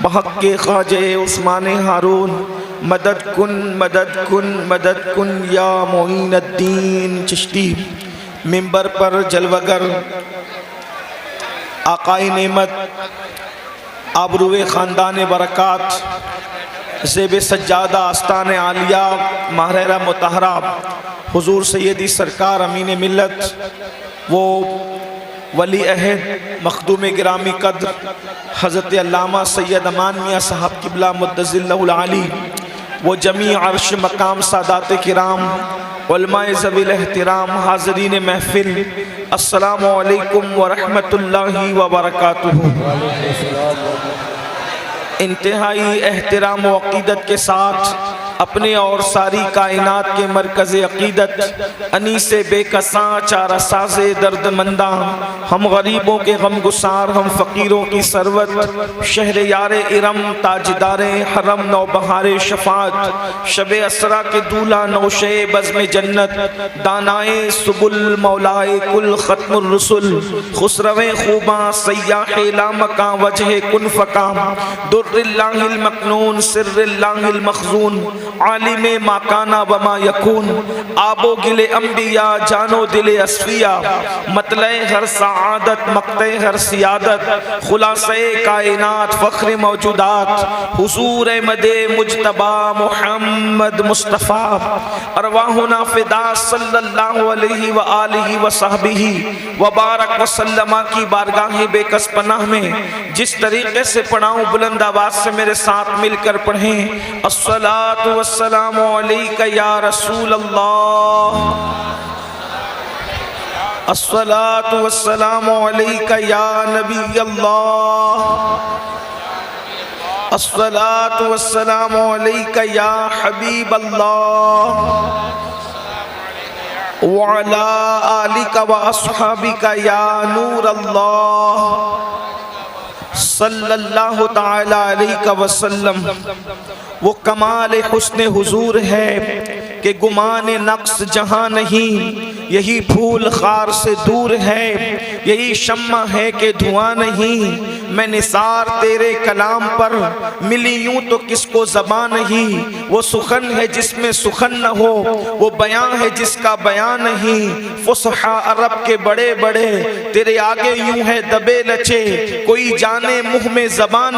بحق کے خواجہ عثمان ہارون مدد کن مدد کن مدد کن یا معین الدین چشتی۔ ممبر پر جلوگر آقائے نعمت آبروئے خاندان برکات زیب سجادہ آستان عالیہ ماہرہ مطہرہ حضور سیدی سرکار امین ملت وہ ولی عہد مخدوم گرامی قدر حضرت علامہ سید امان میاں صاحب قبلہ مدظل اللہ العالی، وہ جمیع عرش مقام سادات کرام علماء ذوی الاحترام حاضرین محفل، السلام علیکم ورحمۃ اللہ وبرکاتہ۔ انتہائی احترام و عقیدت کے ساتھ اپنے اور ساری کائنات کے مرکز عقیدت انیس بے کساں چارہ ساز درد منداں، ہم غریبوں کے غم گسار، ہم فقیروں کی ثروت، شہر یار ارم تاجدار حرم نوبہار شفاعت، شب اسرا کے دولہ نوشے بزم جنت، دانائے سبل مولائے کل ختم الرسل، خسرویں خوباں سیاح لامکاں وجہ کن فکاں، در اللہ المکنون سر اللہ المخزون، عالم ما کانا وما یکون، آب و گل انبیاء جان و دل اصفیاء، مطلع ہر سعادت مقطع ہر سیادت، خلاصہ کائنات فخر موجودات، حضور احمد مجتبی محمد مصطفیٰ، ارواحنا فدا صلی اللہ علیہ وآلہ وصحبہ وبارک وسلم کی بارگاہ بے کس پناہ میں جس طریقے سے پڑھاؤں بلند آواز سے میرے ساتھ مل کر پڑھیں۔ الصلاۃ والسلام علیک یا رسول اللہ، الصلاۃ والسلام علیک یا نبی اللہ، الصلاۃ والسلام علیک یا حبیب اللہ، وعلی آلک واصحابک یا نور اللہ صلی اللہ تعالی علیہ وسلم۔ وہ کمال حسن حضور ہے کہ گمان نقص جہاں نہیں، یہی پھول خار سے دور ہے، یہی شمع ہے کہ دھواں نہیں، میں نثار تیرے کلام پر ملی یوں تو کس کو زبان نہیں، وہ سخن ہے جس میں سخن نہ ہو، وہ بیان ہے جس کا بیان نہیں، فصحا عرب کے بڑے بڑے تیرے آگے یوں ہے دبے لچے، کوئی جانے منہ میں زبان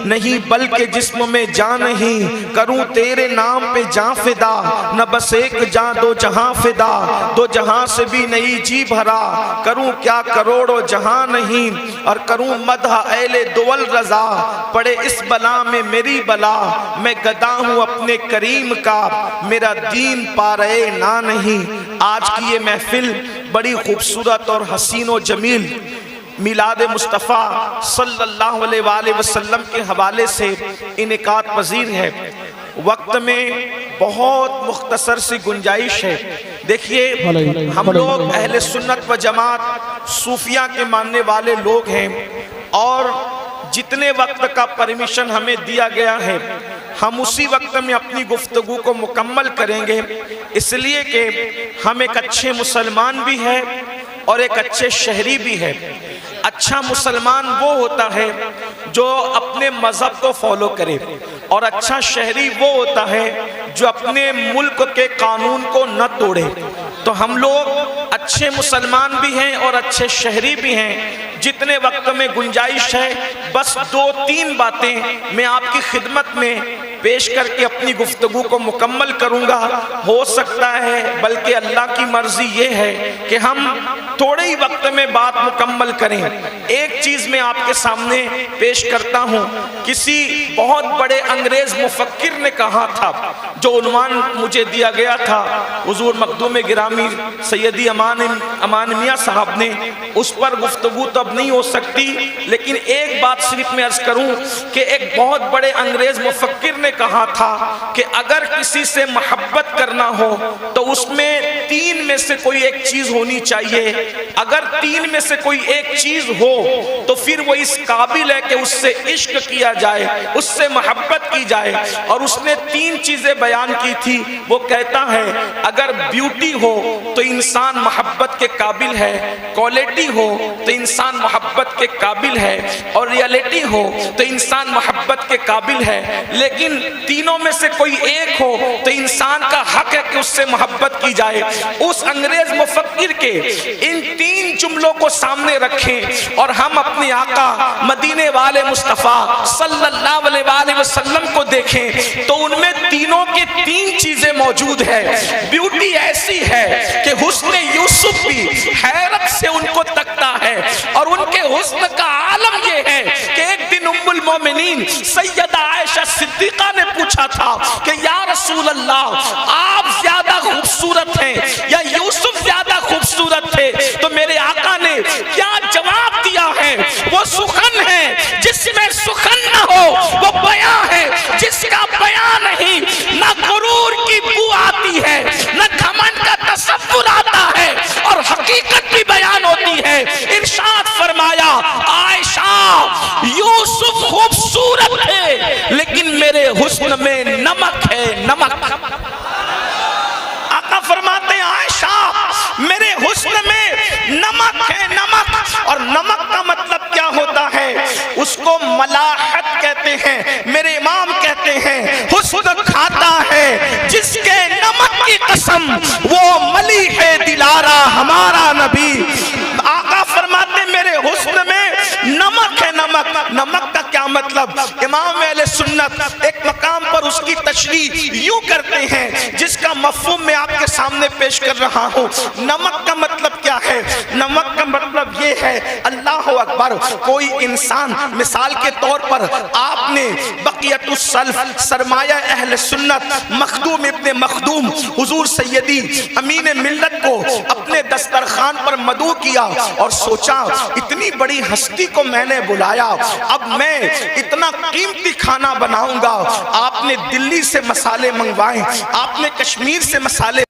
نہیں بلکہ جسم میں جان نہیں، کروں تیرے نام پہ جاں فدا، نہ بس ایک جاں دو جہاں فدا، دو جہاں سے بھی نہیں جی بھرا، کروں کیا کروڑوں جہاں نہیں، اور کروں مدح اہل دول رضا، پڑے اس بلا میں میری بلا، میں گدا ہوں اپنے کریم کا، میرا دین پارے نہ نہیں۔ آج کی یہ محفل بڑی خوبصورت اور حسین و جمیل میلاد مصطفیٰ صلی اللہ علیہ وآلہ وسلم کے حوالے سے انعقاد پذیر ہے۔ وقت میں بہت مختصر سی گنجائش ہے۔ دیکھیے ہم لوگ اہل سنت و جماعت صوفیہ کے ماننے والے لوگ ہیں، اور جتنے وقت کا پرمیشن ہمیں دیا گیا ہے ہم اسی وقت میں اپنی گفتگو کو مکمل کریں گے، اس لیے کہ ہم ایک اچھے مسلمان بھی ہیں اور ایک اچھے شہری بھی ہے۔ اچھا مسلمان وہ ہوتا ہے جو اپنے مذہب کو فالو کرے، اور اچھا شہری وہ ہوتا ہے جو اپنے ملک کے قانون کو نہ توڑے۔ تو ہم لوگ اچھے مسلمان بھی ہیں اور اچھے شہری بھی ہیں۔ جتنے وقت میں گنجائش ہے بس دو تین باتیں میں آپ کی خدمت میں پیش کر کے اپنی گفتگو کو مکمل کروں گا۔ ہو سکتا ہے بلکہ اللہ کی مرضی یہ ہے کہ ہم تھوڑے ہی وقت میں بات مکمل کریں۔ ایک چیز میں آپ کے سامنے پیش کرتا ہوں، کسی بہت بڑے انگریز مفکر نے کہا تھا، جو عنوان مجھے دیا گیا تھا حضور مخدوم گرامی سیدی امان میاں صاحب نے، اس پر گفتگو تو اب نہیں ہو سکتی، لیکن ایک بات صرف میں عرض کروں کہ ایک بہت بڑے انگریز مفکر نے کہا تھا کہ اگر کسی سے محبت کرنا ہو تو اس میں تین میں سے کوئی ایک چیز ہونی چاہیے۔ اگر تین میں سے کوئی ایک چیز ہو تو پھر وہ اس قابل ہے کہ اس سے عشق کیا جائے، اس سے محبت کی جائے. اور اس نے تین چیزیں بیان کی تھی. وہ کہتا ہے اگر بیوٹی ہو تو انسان محبت کے قابل ہے، کوالٹی ہو تو انسان محبت کے قابل ہے، اور ریالٹی ہو تو انسان محبت کے قابل ہے. لیکن تینوں میں سے کوئی ایک ہو تو انسان کا حق ہے کہ اس سے محبت کی جائے. اس انگریز مفکر کے ان تین جملوں کو سامنے رکھیں اور ہم اپنے آقا مدینے والے مصطفیٰ صلی اللہ علیہ وآلہ وسلم کو دیکھیں تو ان میں تینوں کے تین چیزیں موجود ہیں. بیوٹی ایسی ہے کہ حسن یوسف بھی حیرت سے ان کو تکتا ہے، اور ان کے حسن کا عالم یہ ہے کہ ایک دن ام المومنین سیدہ عائشہ صدیقہ نے پوچھا تھا کہ یا رسول اللہ آپ زیادہ خوبصورت ہیں یا یوسف زیادہ خوبصورت تھے؟ تو میرے آقا نے کیا جواب دیا ہے؟ وہ سخن ہے جس میں سخن نہ ہو، وہ بیاں ہے جس کا بیاں نہیں. نہ غرور کی بو آتی ہے، نہ گھمنڈ کا تصور آتا ہے، اور حقیقت بھی بیان ہوتی ہے. ارشاد فرمایا عائشہ یوسف خوبصورت ہے لیکن میرے حسن میں نمک ہے، نمک. آقا فرماتے ہیں عائشہ میرے حسن میں نمک ہے، نمک. اور نمک کا مطلب کیا ہوتا ہے؟ اس کو ملاحت کہتے ہیں. میرے امام کہتے ہیں حسن کھاتا ہے جس کے نمک کی قسم، وہ ملی ہے دلارا ہمارا نبی. آقا فرماتے میرے حسن میں نمک ہے، نمک. نمک کا کیا مطلب؟ امام اہل سنت ایک مقام پر اس کی تشریح یوں کرتے ہیں جس کا مفہوم میں آپ کے سامنے پیش کر رہا ہوں. نمک کا مطلب کیا ہے؟ نمک کا مطلب یہ ہے اللہ اکبر، کوئی انسان مثال کے طور پر آپ نے بقیت السلف سرمایہ اہل سنت مخدوم ابن مخدوم حضور سیدی امین ملت کو اپنے دسترخوان پر مدعو کیا اور سوچا اتنی بڑی ہستی کو میں نے بلایا، اب میں اتنا قیمتی کھانا بناؤں گا. آپ نے دلی سے مسالے منگوائے، آپ نے کشمیر سے مسالے،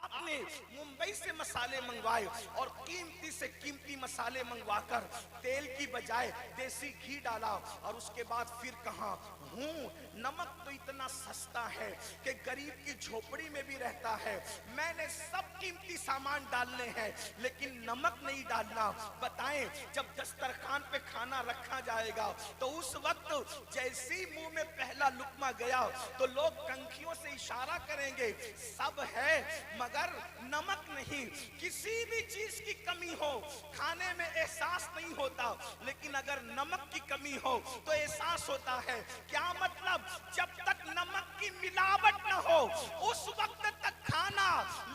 آپ نے ممبئی سے مسالے منگوائے، اور قیمتی سے قیمتی مسالے منگوا کر تیل کی بجائے دیسی گھی ڈالا. اور اس کے بعد پھر کہا نمک تو اتنا سستا ہے کہ غریب کی جھوپڑی میں بھی رہتا ہے، میں نے سب قیمتی سامان ڈالنے ہیں لیکن نمک نہیں ڈالنا. بتائیں جب دسترخوان پہ کھانا رکھا جائے گا تو اس وقت جیسی منہ میں پہلا لقمہ گیا تو لوگ کنکھیوں سے اشارہ کریں گے سب ہے مگر نمک نہیں. کسی بھی چیز کی کمی ہو کھانے میں احساس نہیں ہوتا، لیکن اگر نمک کی کمی ہو تو احساس ہوتا ہے. کیا مطلب؟ جب تک نمک کی ملاوٹ نہ ہو اس وقت تک کھانا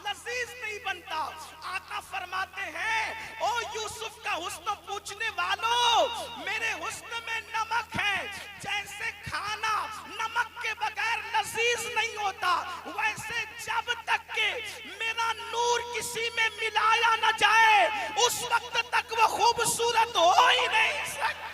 لذیذ نہیں بنتا. آقا فرماتے ہیں او یوسف کا حسن پوچھنے والوں، میرے حسن میں نمک ہے. جیسے کھانا نمک کے بغیر لذیذ نہیں ہوتا، ویسے جب تک کہ میرا نور کسی میں ملایا نہ جائے اس وقت تک وہ خوبصورت ہو ہی نہیں سکتا.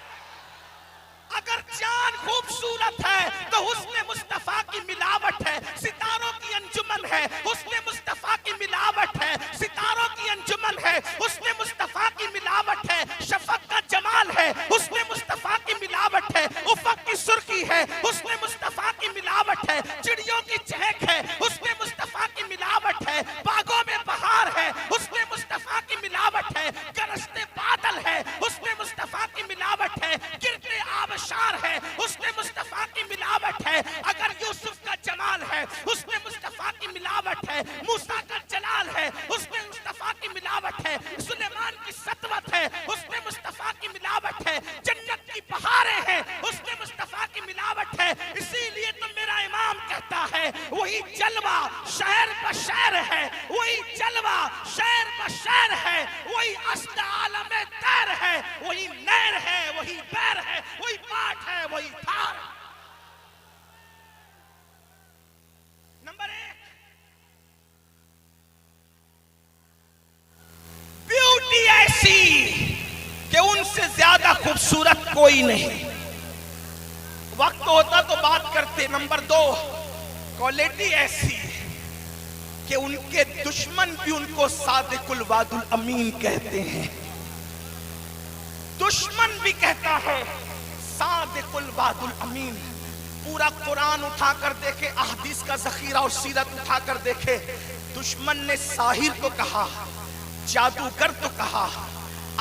اگر چاند خوبصورت ہے تو حسن مصطفیٰ کی ملاوٹ ہے. ستاروں کی انجمن ہے، حسن مصطفیٰ کی ملاوٹ ہے. ستاروں کی انجمن ہے، حسن مصطفیٰ کی ملاوٹ ہے. شفق کا جمال ہے، حسن مصطفیٰ کی ملاوٹ ہے. افق کی سرخی ہے، حسن مصطفیٰ کی ملاوٹ ہے. چڑیوں کی چہک ہے، حسن مصطفیٰ کی ملاوٹ ہے. باغوں میں بہار ہے، حسن مصطفیٰ کی ملاوٹ ہے. گرجتے بادل ہے، حسن مصطفیٰ کی ملاوٹ ہے. گرتے آبشار ہے، حسن مصطفیٰ کی ملاوٹ ہے. اگر یوسف کا جمال ہے حسن مصطفیٰ کی ملاوٹ ہے. موسیٰ کا جلال ہے حسن مصطفیٰ کی ملاوٹ ہے. سلیمان کی سطوت ہے حسن مصطفیٰ کی ملاوٹ ہے. جنت کی بہاریں ہیں حسن مصطفیٰ کی ملاوٹ ہے. اسی لیے تو میرا امام کہتا ہے وہی جلوہ شہر بشہر ہے، وہی جلوہ شہر بشہر ہے، وہی اصل عالم تیر ہے، وہی نیر ہے، وہی بیر ہے، وہی پاٹ ہے، وہی تھار. نمبر 1 بیوٹی ایسی کہ ان سے زیادہ خوبصورت کوئی نہیں. وقت ہوتا تو بات کرتے. نمبر 2 کوالٹی ایسی کہ ان کے دشمن بھی ان کو صادق الوعد الامین کہتے ہیں. دشمن بھی کہتا ہے صادق الوعد الامین. پورا قرآن اٹھا کر دیکھے، احادیث کا ذخیرہ اور سیرت اٹھا کر دیکھے، دشمن نے ساحر کو کہا، جادوگر تو کہا،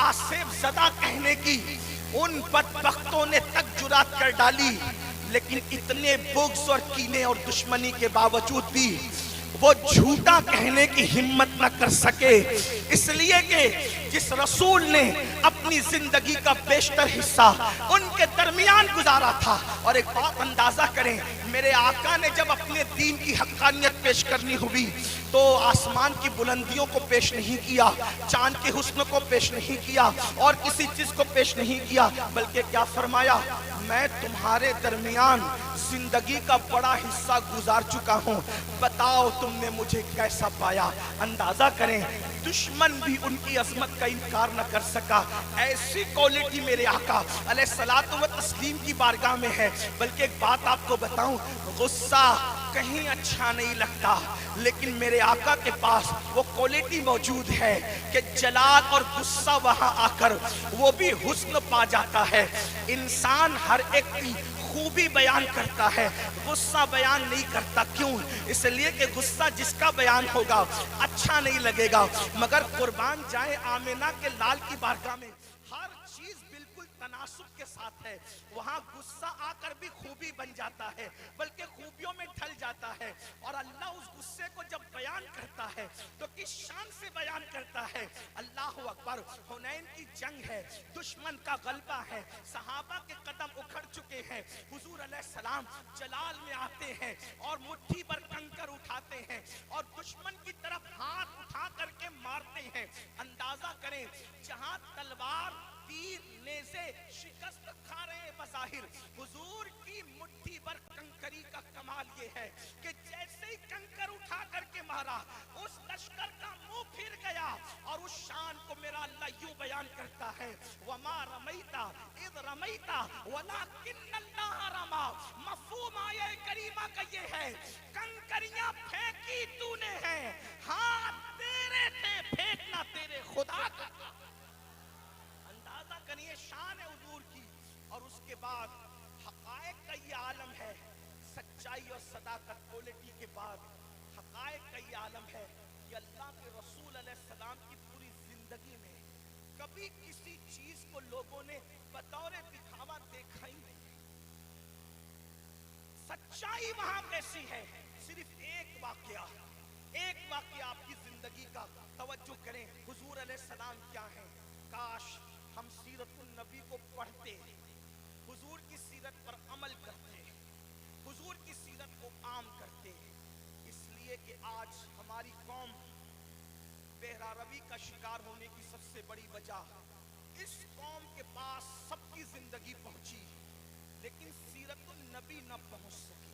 آصف زدہ کہنے کی ان بدبختوں نے تک جرات کر ڈالی، لیکن اتنے بغض اور کینے اور دشمنی کے باوجود بھی وہ جھوٹا کہنے کی ہمت نہ کر سکے. اس لیے کہ جس رسول نے اپنی زندگی کا بیشتر حصہ ان کے درمیان گزارا تھا. اور ایک بات اندازہ کریں، میرے آقا نے جب اپنے دین کی حقانیت پیش کرنی ہوئی تو آسمان کی بلندیوں کو پیش نہیں کیا، چاند کے حسن کو پیش نہیں کیا، اور کسی چیز کو پیش نہیں کیا، بلکہ کیا فرمایا؟ میں تمہارے درمیان زندگی کا بڑا حصہ گزار چکا ہوں، بتاؤ تم نے مجھے کیسا پایا. اندازہ کریں، دشمن بھی ان کی عظمت کا انکار نہ کر سکا. ایسی کوالٹی میرے آقا علیہ الصلوۃ والتسلیم کی بارگاہ میں ہے. بلکہ ایک بات آپ کو بتاؤں، غصہ کہیں اچھا نہیں لگتا، لیکن میرے آقا کے پاس وہ کوالٹی موجود ہے کہ جلال اور غصہ وہاں آ کر وہ بھی حسن پا جاتا ہے. انسان ہر ایک کی خوبی بیان کرتا ہے، غصہ بیان نہیں کرتا. کیوں؟ اس لیے کہ غصہ جس کا بیان ہوگا اچھا نہیں لگے گا. مگر قربان جائے آمینہ کے لال کی بارگاہ میں ہر چیز بالکل تناسب کے ساتھ ہے. وہاں غصہ آ کر بھی خوبی بن جاتا ہے، بلکہ خوبیوں میں ڈھل جاتا ہے. اور اللہ اس غصے کو جب بیان کرتا ہے تو کس شان سے بیان کرتا ہے. اللہ اکبر. حنین کی جنگ ہے، دشمن کا غلبہ ہے، صحابہ کے قدم اکھڑ چکے ہیں، حضور علیہ السلام جلال میں آتے ہیں اور مٹھی پر کنکر اٹھاتے ہیں اور دشمن کی طرف ہاتھ اٹھا کر کے مارتے ہیں. اندازہ کریں، جہاں تلوار، تیر، نیزے شکست کھا رہے ہیں بظاہر، حضور کی مٹھی پر کنکری کا کمال یہ ہے کہ جیسے ہی کنکر اٹھا کر کے مارا، اس لشکر کا منہ پھر گیا. اور اس شان کو میرا اللہ یوں بیان کرتا ہے، وَمَا رَمَيْتَ إِذْ رَمَيْتَ وَلَكِنَّ اللَّهَ رَمَى. مفہوم آیہ کریمہ کا یہ ہے، کنکریاں پھینکی تو نے ہیں، ہاتھ تیرے تھے، پھینکنا تیرے خدا کا. اندازہ کریے شان ہے حضور کی. اور اس کے بعد حقائق کا یہ عالم ہے، سچائی اور صداقت کوالٹی کے بعد حقائق کا یہ عالم ہے کہ اللہ کے رسول علیہ السلام کی پوری زندگی میں کبھی کسی چیز کو لوگوں نے بطور دکھاوا دیکھا ہی نہیں. سچائی وہاں کیسی ہے؟ صرف ایک واقعہ آپ کی زندگی کا توجہ کریں. حضور علیہ السلام کیا ہیں؟ کاش ہم سیرت النبی کو پڑھتے، حضور کی سیرت پر عمل کرتے، حضور کی سیرت کو عام کرتے. اس لیے کہ آج ہماری قوم بہرہ روی کا شکار ہونے کی سب سے بڑی وجہ، اس قوم کے پاس سب کی زندگی پہنچی لیکن سیرت النبی نہ پہنچ سکی.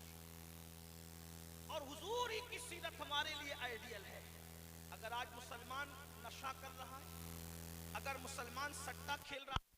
اور حضور ہی کی سیرت ہمارے لیے آئیڈیل ہے. اگر آج مسلمان نشہ کر رہا ہے، اگر مسلمان سٹا کھیل رہا ہے،